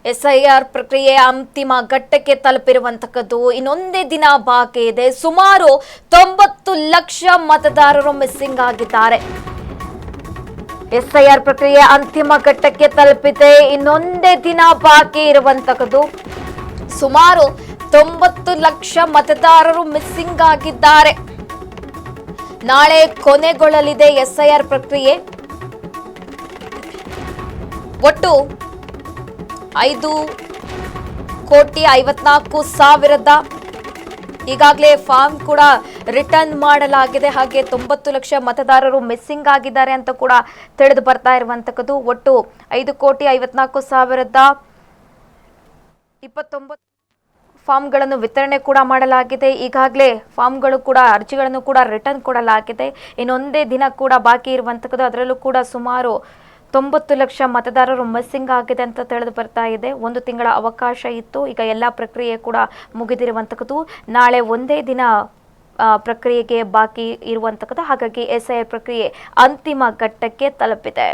SIR ಪ್ರಕ್ರಿಯೆ ಅಂತಿಮ ಘಟ್ಟಕ್ಕೆ ತಲುಪಿರುವಂತಕ್ಕದ್ದು ಇನ್ನೊಂದೇ ದಿನ ಬಾಕಿ ಇದೆ. ಸುಮಾರು 90 ಲಕ್ಷ ಮತದಾರರು ಮಿಸ್ಸಿಂಗ್ ಆಗಿದ್ದಾರೆ. ಎಸ್ಐಆರ್ ಪ್ರಕ್ರಿಯೆ ಅಂತಿಮ ಘಟ್ಟಕ್ಕೆ ತಲುಪಿದೆ. ಇನ್ನೊಂದೇ ದಿನ ಬಾಕಿ ಇರುವಂತಕ್ಕದ್ದು. ಸುಮಾರು 90 ಲಕ್ಷ ಮತದಾರರು ಮಿಸ್ಸಿಂಗ್ ಆಗಿದ್ದಾರೆ. ನಾಳೆ ಕೊನೆಗೊಳ್ಳಲಿದೆ ಎಸ್ಐಆರ್ ಪ್ರಕ್ರಿಯೆ. ಒಟ್ಟು 5,54,00,000 ಈಗಾಗಲೇ ಫಾರ್ಮ್ ಕೂಡ ರಿಟರ್ನ್ ಮಾಡಲಾಗಿದೆ. ಹಾಗೆ 90 ಲಕ್ಷ ಮತದಾರರು ಮಿಸ್ಸಿಂಗ್ ಆಗಿದ್ದಾರೆ ಅಂತ ಕೂಡ ತಿಳಿದು ಬರ್ತಾ ಇರುವಂತಕ್ಕದ್ದು. ಒಟ್ಟು 5,54,029 ಫಾರ್ಮ್ಗಳನ್ನು ವಿತರಣೆ ಕೂಡ ಮಾಡಲಾಗಿದೆ. ಈಗಾಗಲೇ ಫಾರ್ಮ್ಗಳು ಕೂಡ ಅರ್ಜಿಗಳನ್ನು ಕೂಡ ರಿಟರ್ನ್ ಕೊಡಲಾಗಿದೆ. ಇನ್ನೊಂದೇ ದಿನ ಕೂಡ ಬಾಕಿ ಇರುವಂತಕ್ಕದ್ದು. ಅದರಲ್ಲೂ ಕೂಡ ಸುಮಾರು 90 ಲಕ್ಷ ಮತದಾರರು ಮಿಸ್ಸಿಂಗ್ ಆಗಿದೆ ಅಂತ ತಿಳಿದು ಬರ್ತಾ ಇದೆ. 1 ತಿಂಗಳ ಅವಕಾಶ ಇತ್ತು. ಈಗ ಎಲ್ಲ ಪ್ರಕ್ರಿಯೆ ಕೂಡ ಮುಗಿದಿರುವಂತಕ್ಕದ್ದು. ನಾಳೆ ಒಂದೇ ದಿನ ಪ್ರಕ್ರಿಯೆಗೆ ಬಾಕಿ ಇರುವಂತಕ್ಕದ್ದು. ಹಾಗಾಗಿ ಎಸ್ಐಆರ್ ಪ್ರಕ್ರಿಯೆ ಅಂತಿಮ ಘಟ್ಟಕ್ಕೆ ತಲುಪಿದೆ.